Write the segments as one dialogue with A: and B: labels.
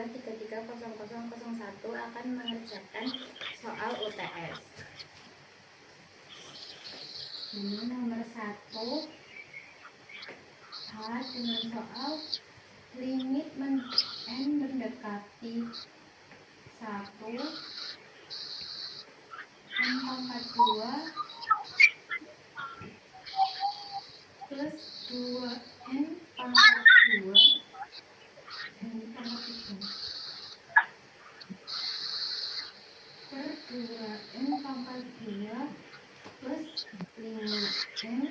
A: nomor 330001 akan mengerjakan soal UTS. Ini nomor 1 A dengan soal limit n mendekati 1, n pangkat 2 plus 2n pangkat 2 n pangkat 3 per 2n pangkat 2 plus 5n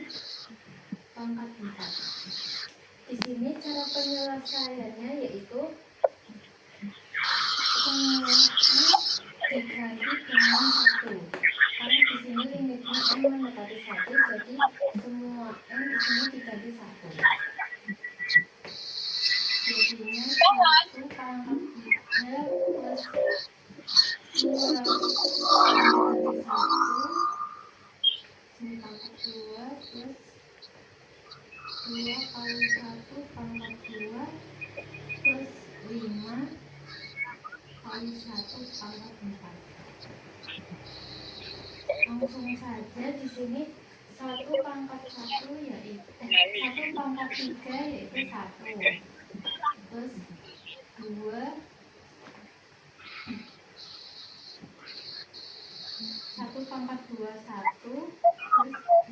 A: pangkat 4. Di sini cara penyelesaiannya yaitu semua n diganti dengan 1. Karena di sini limitnya n mendekati 1, jadi semua n di sini diganti 1. Jadinya 1 pangkat 3 plus 2 diganti 1, sini pangkat 2 plus 2 kali 1 pangkat 2 plus 5 kali 1 pangkat 4. Langsung saja di sini 1 pangkat 1 yaitu 1 pangkat 3 yaitu 1 plus 2 1 pangkat 2 1 plus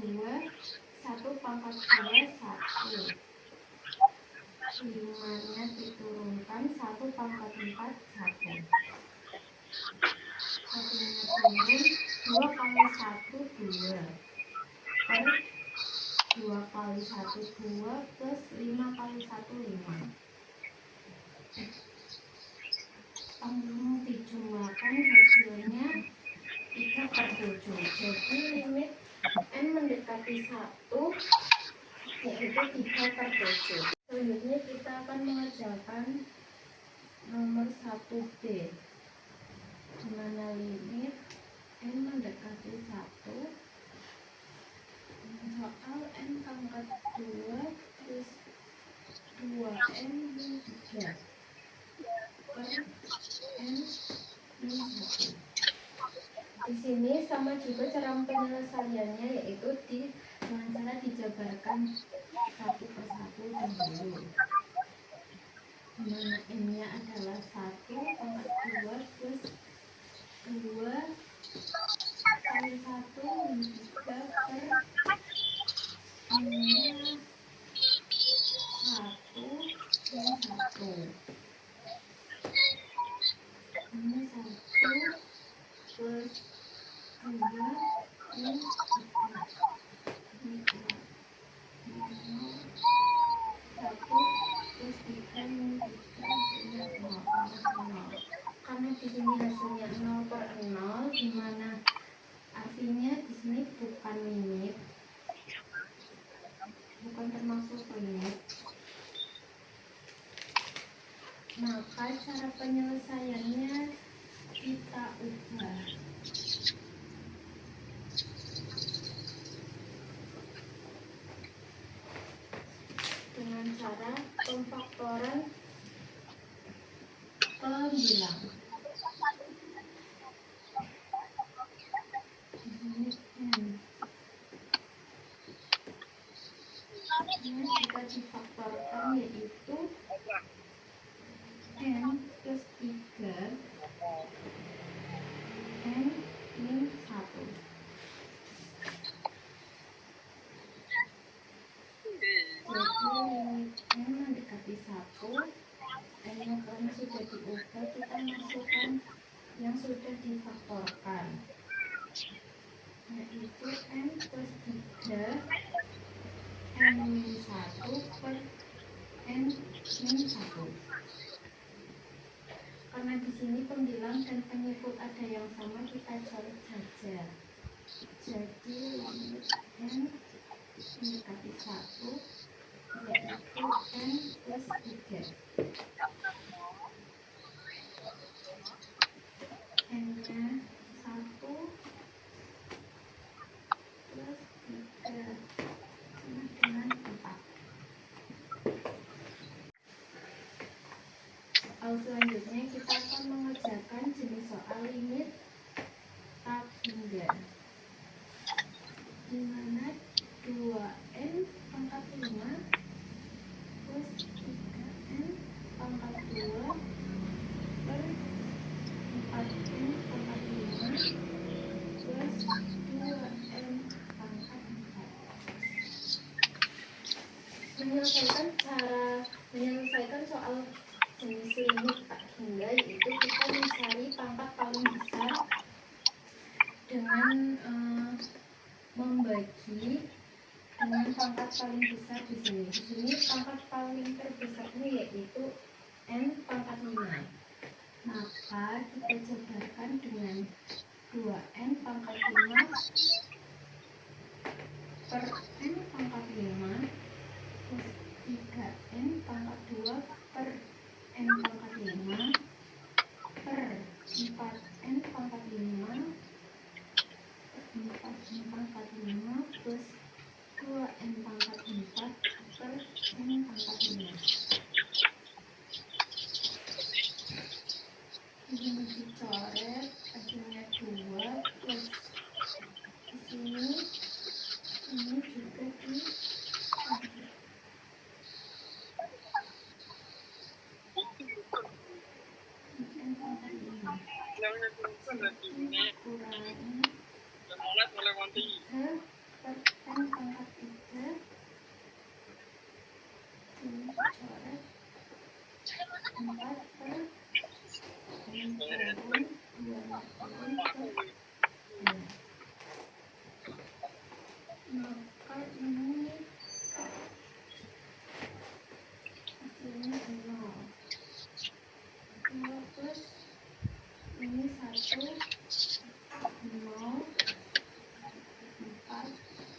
A: 2 1 pangkat 2 1. 5-nya diturunkan 1 pangkat 4 1. 1-nya turun 2 kali 1 2 per 2 kali 1 2 plus 5 kali 1 5. Langsung dijumlahkan hasilnya 3/7. Jadi limit n mendekati 1 yaitu 3/7. Selanjutnya kita akan mengerjakan nomor 1B, di mana limit n mendekati 1 soal n pangkat 2 plus 2n min 3 per n min 1. Di sini sama juga cara penyelesaiannya, yaitu dengan cara dijabarkan satu persatu dahulu. Dimana n-nya adalah 1 pangkat 2 plus 2 kali 1 min 3 per n-nya 1 min 1. N-nya 1 plus 2 min 3. Ini 1 plus 3 min 3 0. Karena di sini hasilnya 0/0, dimana artinya di sini bukan limit, bukan termasuk limit, maka cara penyelesaiannya kita ubah dengan cara pemfaktoran pembilang. Ini jika difaktorkan yaitu n plus 3 n min 1. Jadi limit n mendekati 1, n-nya karena sudah diubah, kita masukkan yang sudah difaktorkan, yaitu n plus 3 n min 1 per n min 1. Karena di sini pembilang dan penyebut ada yang sama, kita coret saja. Jadi limit n mendekati 1 yaitu n plus 3. N-nya 1 plus 3 sama dengan 4. Soal soal selanjutnya kita akan mengerjakan jenis soal limit tak hingga, di mana 2n pangkat 5 plus 3n pangkat 2 per 4n pangkat 5 plus 2n pangkat 4. Cara menyelesaikan soal jenis limit tak hingga yaitu kita mencari pangkat paling besar dengan membagi dengan pangkat paling besar di sini. Di sini pangkat paling terbesarnya yaitu n pangkat 5. Maka kita jabarkan dengan 2n pangkat 5 per n pangkat 5 plus 3n pangkat 2 per n pangkat 5 per 4n pangkat 5 4n pangkat 5 plus 2n pangkat 4 per n pangkat 5. Ini dicoret, hasilnya 2 plus di sini ini juga di n pangkat 5 kurangi 3 per n pangkat 3, sini dicoret 4 per n turun 2 turun per 2. Maka ini hasilnya 0 plus ini 1 0 4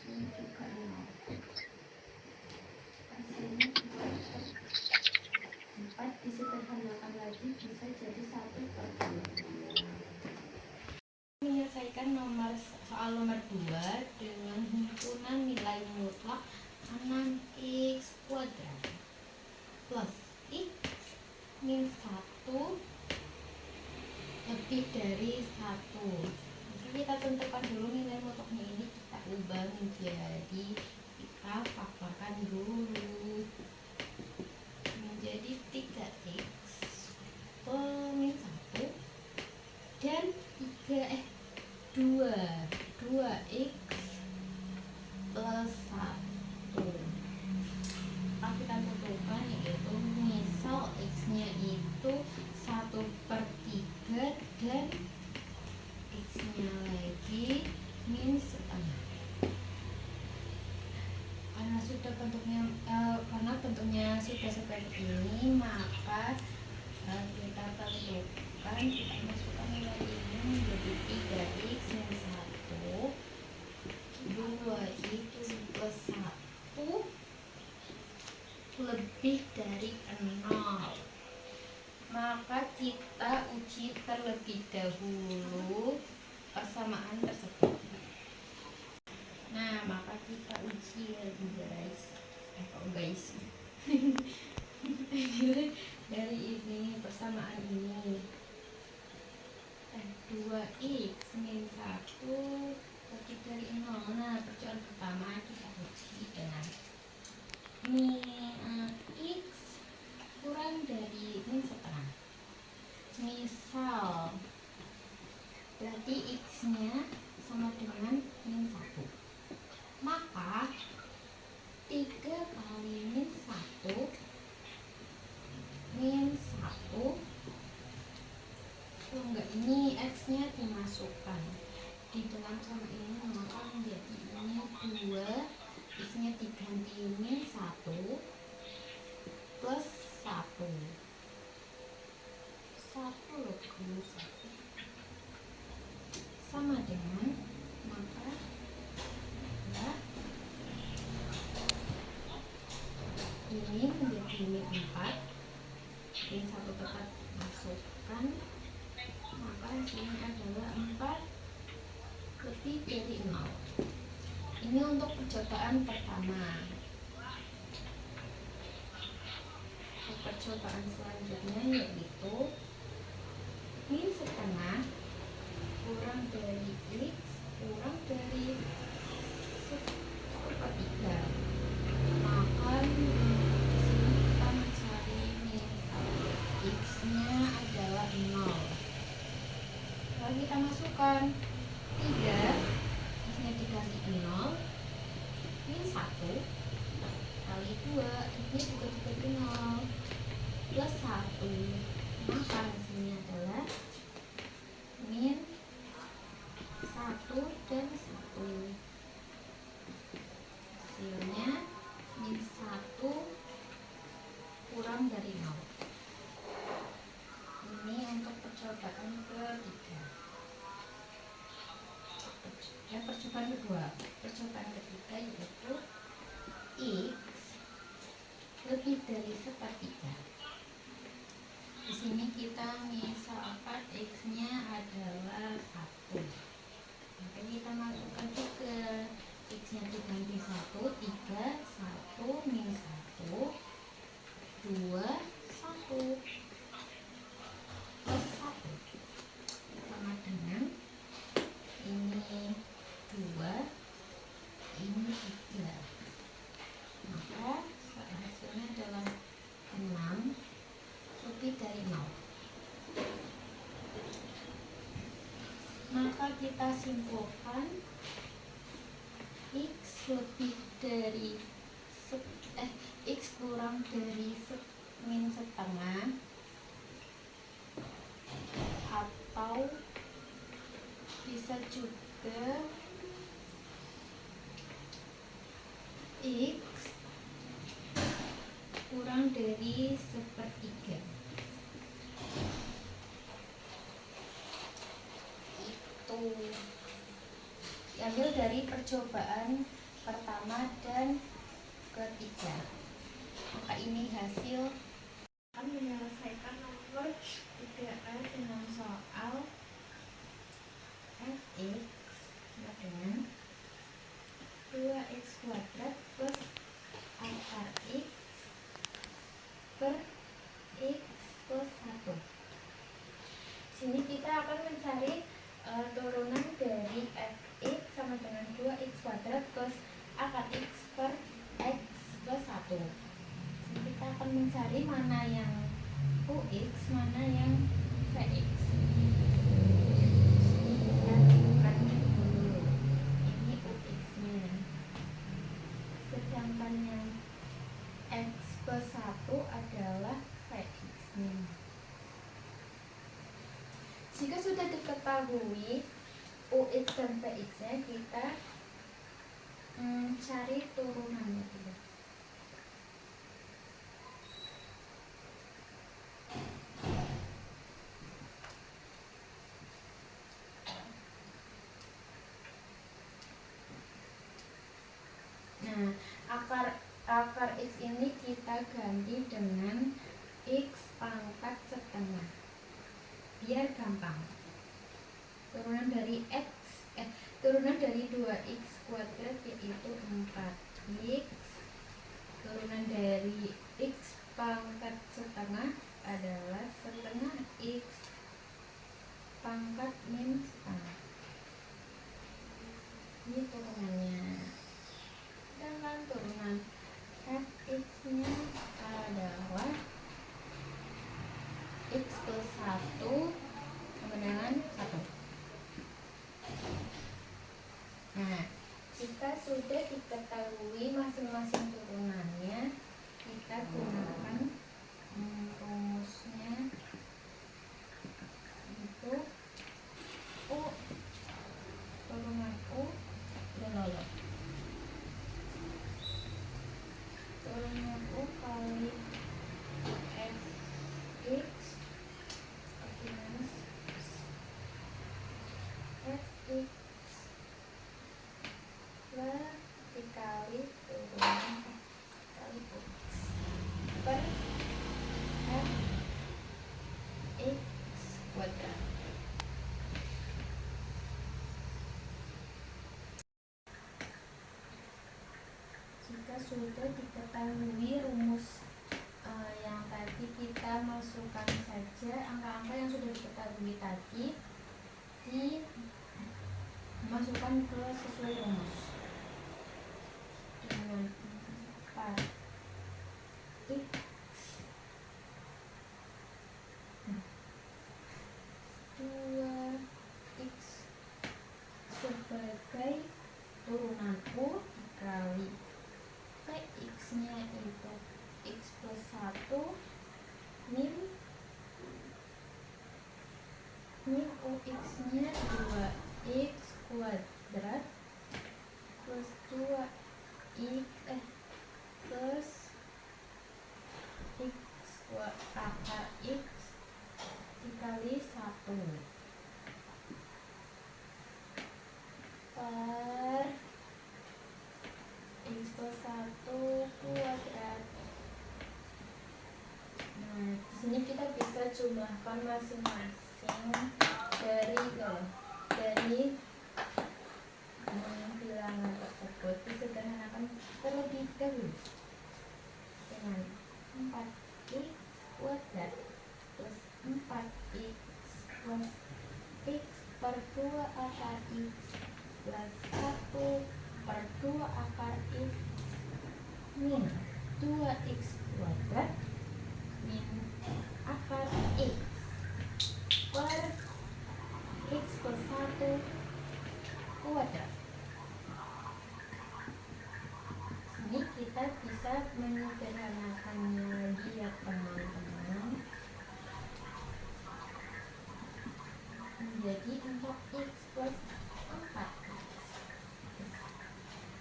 A: ini juga 0. Hasilnya 2 per 4 disederhanakan lagi bisa jadi 1 per 2. Menyelesaikan soal nomor 2 dengan himpunan nilai mutlak 6x kuadrat plus x min 1 lebih dari 1. Jadi kita tentukan dulu nilai mutlaknya ini, kita ubah menjadi, kita faktorkan dulu menjadi 3x min 1 dan 2x plus 1. Maka kita tentukan yaitu misal x nya itu 1 per 3 dan x nya lagi min setengah. Karena bentuknya sudah seperti ini, maka kita tentukan, kita masukkan nilai ini menjadi 3x min 1 2x plus 1 lebih dari 0. Maka kita uji terlebih dahulu persamaan tersebut. Nah, maka kita uji lagi guys. Dari ini persamaan ini 2x min 1 lebih dari 0. Nah, percobaan pertama kita uji dengan min x kurang dari min setengah. Misal berarti x nya sama dengan min 1, maka 3 kali min 1 kalau enggak ini x nya dimasukkan di dalam sama ini, maka menjadi ini 2, x nya diganti min 1 plus 1 lebih 1 sama dengan, maka ya, ini menjadi min 4, min 1 tetap masukkan, maka hasilnya adalah 4 lebih dari 0. Ini untuk percobaan pertama. percobaan selanjutnya yaitu min setengah kurang dari X kurang dari sepertiga. Maka di sini kita mencari min X nya adalah 0. Lalu kita masukkan 3, X nya dikali 0, min 1 kali 2, X nya juga dikali 0 plus 1. Maka hasilnya adalah min 1 dan 1. Hasilnya min 1 kurang dari 0. Ini untuk percobaan ketiga. Percobaan kedua. Percobaan ketiga yaitu X lebih dari sepertiga. Di sini kita misalkan X-nya adalah 1. Maka kita masukkan 3. X-nya diganti 1, 3, 1, min 1, 2, 1 plus 1 sama dengan ini 2, ini 3. Maka hasilnya adalah 6 lebih dari 0. Maka kita simpulkan X lebih dari X kurang dari min setengah atau bisa juga X kurang dari sepertiga. Itu diambil dari percobaan pertama dan ketiga. Maka ini hasil akan menyelesaikan nomor 3A dengan soal fx dengan 2x kuadrat plus akar x per x plus 1. Sini kita akan mencari turunan dari fx sama dengan 2x kuadrat plus akar x per x plus 1. Sini kita akan mencari mana yang ux, mana yang vx. Sini kita bukan dulu. Ini ux-nya. Sedangkan yang x plus 1 adalah vx-nya. Jika sudah diketahui ux dan vx-nya, kita cari turunannya dulu. Nah, akar x ini kita ganti dengan x pangkat setengah biar gampang. Turunan dari turunan dari 2x kuadrat yaitu 4x. Turunan dari x pangkat setengah adalah setengah x pangkat min setengah. Ini turunannya. Sedangkan turunan fx-nya adalah x plus 1 sama dengan 1. Nah, jika sudah diketahui masing-masing turunannya, kita gunakan rumusnya itu U, turunan U lolok. Turunan U kali fx minus fx plus dikali turunan kali ux per fx kuadrat. Jika sudah diketahui rumus yang tadi masukkan saja angka-angka yang sudah diketahui tadi, dimasukkan ke sesuai rumus dengan 4x 2x sebagai turunan U dikali Vx nya itu x plus 1 min Ux nya 2x kuadrat plus 2x plus x akar x dikali 1 per x plus 1 kuadrat. Nah, di sini kita bisa jumlahkan masing-masing dari bilangan tersebut, disederhanakan terlebih dahulu dengan 4x kuadrat plus 4x plus x per 2 akar x plus 1 per 2 akar x min 2x kuadrat min akar x per x plus 1 kuadrat. Ini kita bisa menyederhanakannya lagi ya teman-teman, menjadi 4x plus 4x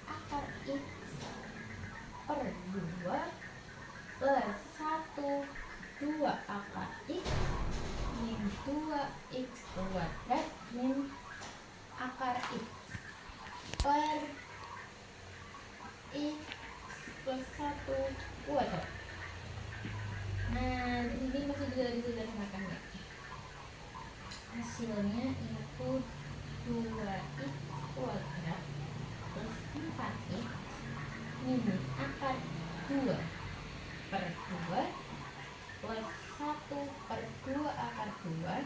A: akar x per 2 plus 1 2 akar x min 2x kuadrat min akar x per x plus 1 kuadrat. Nah, di sini masih bisa disederhanakan ya. Hasilnya itu 2x kuadrat plus 4x min akar 2 per 2 plus 1 per 2 akar 2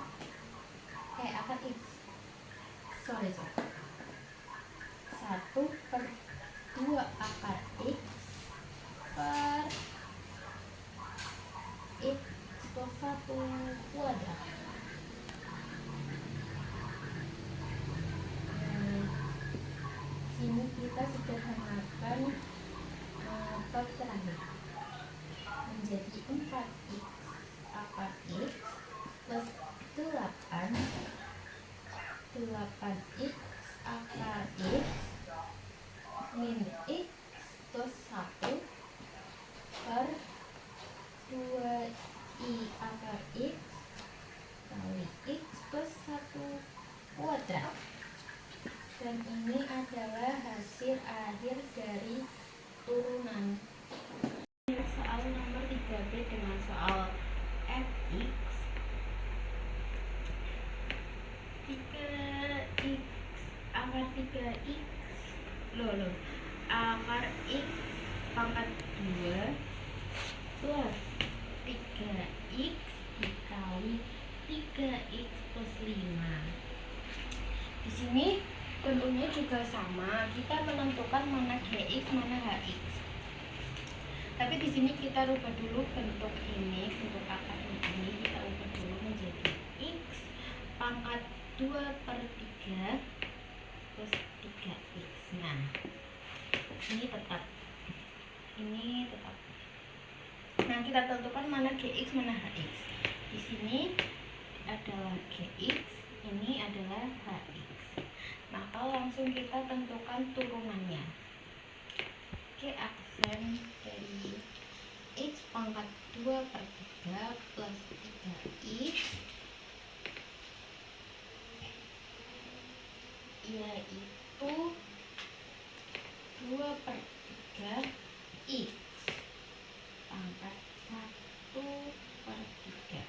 A: akar x 1 per 2 akar x per x plus 1 kuadrat. Sini kita sederhanakan bab terakhir menjadi 4x akar x plus 8x akar x min x plus 1 per 2i akar x kali x plus 1 kuadrat. Dan ini adalah hasil akhir dari turunan. Soal nomor 3B dengan soal fx 3x akar 3x akar x pangkat 2 plus 3x dikali 3x plus 5. Di sini bentuknya juga sama, kita menentukan mana gx mana hx. Tapi di sini kita rubah dulu bentuk ini, bentuk akar ini kita ubah dulu menjadi x pangkat 2 per 3 plus 3x. Nah, ini tetap. Nah, kita tentukan mana gx mana hx. Di sini adalah gx, ini adalah hx. Maka langsung kita tentukan turunannya. Oke, aksen dari x pangkat 2 per 3 plus 3x yaitu 2 per 3 x pangkat 1 per 3.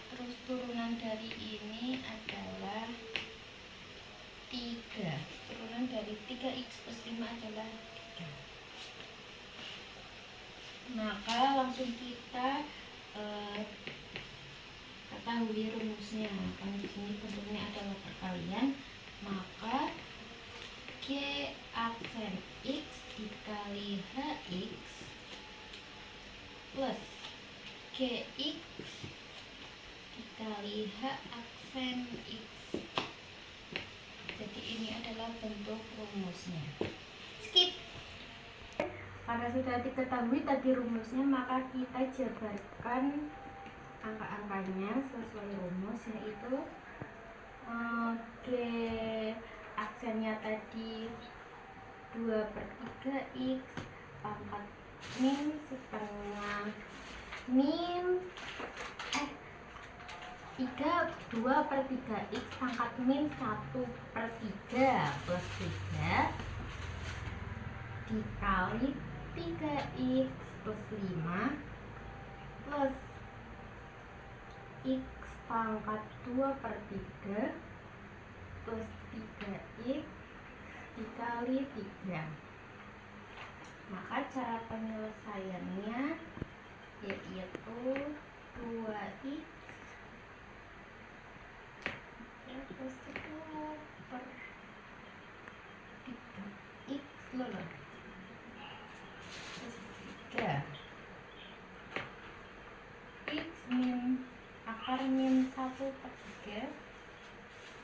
A: Terus turunan dari ini adalah 3. Turunan dari 3x plus 5 adalah 3. Maka langsung kita ketahui rumusnya. Karena di sini bentuknya adalah perkalian, maka G aksen X dikali HX plus GX dikali H aksen X. Jadi ini adalah bentuk rumusnya. Skip. Karena sudah diketahui tadi rumusnya, maka kita jabarkan angka-angkanya sesuai rumus, yaitu G aksennya tadi 2/3 X pangkat min setengah min 2/3 X pangkat min 1/3 plus 3 dikali 3X plus 5 plus X pangkat 2/3 plus 3X dikali 3. Maka cara penyelesaiannya yaitu 2X plus 10/3X plus 3 X min akar min 1/3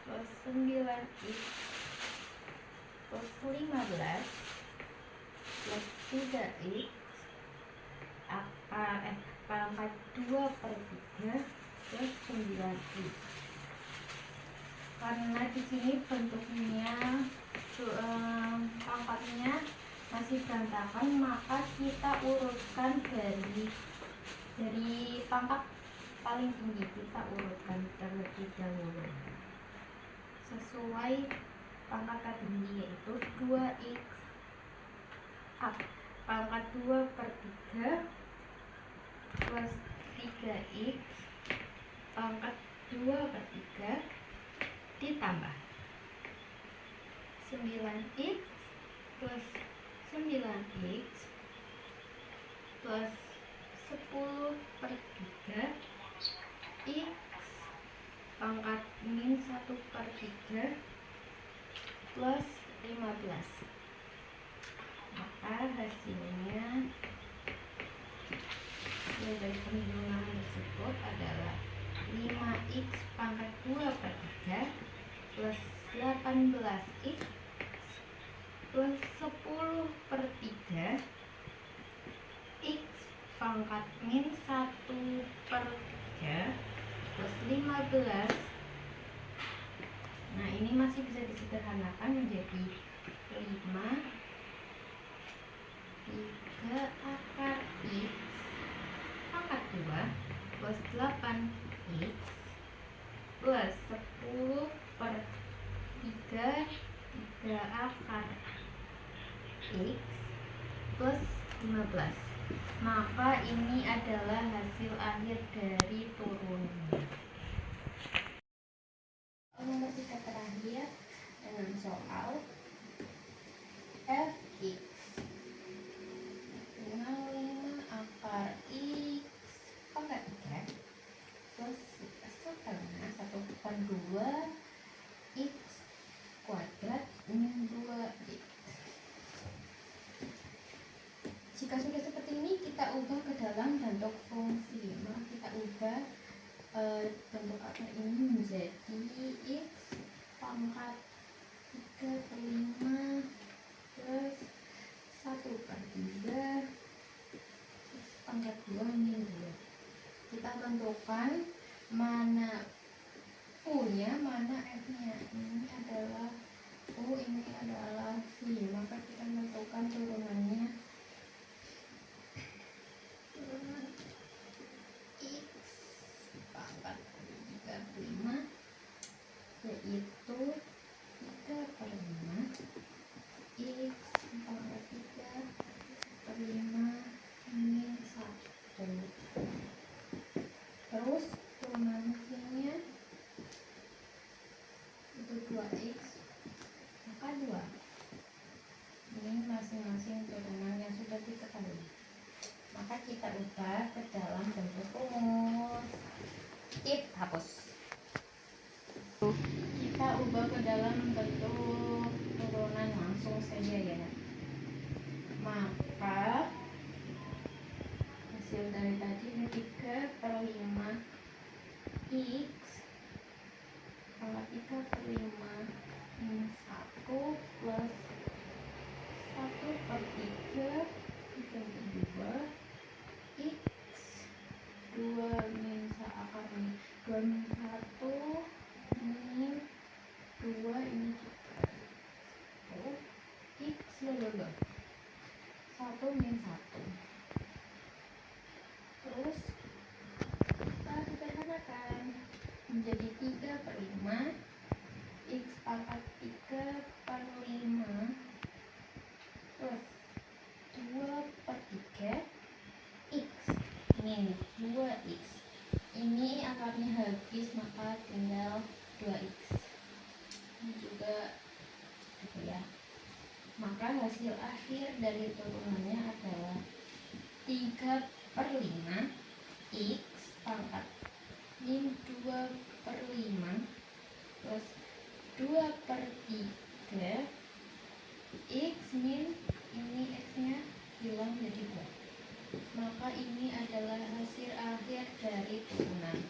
A: plus 9X plus 15 plus 3X akar pangkat 2/3 plus 9X. Karena di sini bentuknya pangkatnya masih berantakan, maka kita urutkan dari pangkat paling tinggi, kita urutkan terlebih dahulu sesuai pangkat tertinggi, yaitu 2X pangkat 2/3 plus 3X pangkat 2/3 ditambah 9X plus 9X plus 10/3 X pangkat min 1/3 plus 15. Maka hasilnya dari perhitungan tersebut adalah 5X pangkat 2/3 plus 18X plus 10/3 X pangkat min 1/3 plus 15. Nah, ini masih bisa disederhanakan menjadi 5 3 akar X pangkat 2 plus 8X plus 10/3 3 akar X plus 15. Maka ini adalah hasil akhir dari turunannya. Nomor 3 terakhir dengan soal Fx dengan 5 akar X pangkat 3 plus setengah 1/2 X kuadrat min 2X. Jika sudah seperti ini, kita ubah ke dalam bentuk fungsi. Maka kita ubah bentuk akar ini menjadi X pangkat 3/5 plus 1/3 X pangkat 2 min 2. Kita tentukan mana U-nya, mana F-nya. Ini adalah U, ini adalah V. Maka kita tentukan turunannya. Turunan X pangkat 3/5 yaitu 3/5 X pangkat 3/5 min 1. Terus turunan V-nya itu 2X maka 2. Ini masing-masing turunan yang sudah diketahui. Maka kita ubah ke dalam bentuk rumus.
B: Skip, hapus.
A: Kita ubah ke dalam bentuk turunan langsung saja ya. Maka hasil dari tadi ini 3/5 X pangkat 3/5 min 1 plus 1/3 dibagi 2 X 2 min seakar min 2 min 1 min 2 ini juga 1 X lho 1 min 1 terus kita sederhanakan menjadi 3/5 X pangkat 3/5 plus 2/3 X min 2X. Ini akarnya habis maka tinggal 2X. Ini juga gitu ya. Maka hasil akhir dari turunannya adalah 3/5 X pangkat min 2/5 plus 2/3 X min ini X nya hilang jadi 2. Maka ini adalah hasil akhir dari turunan.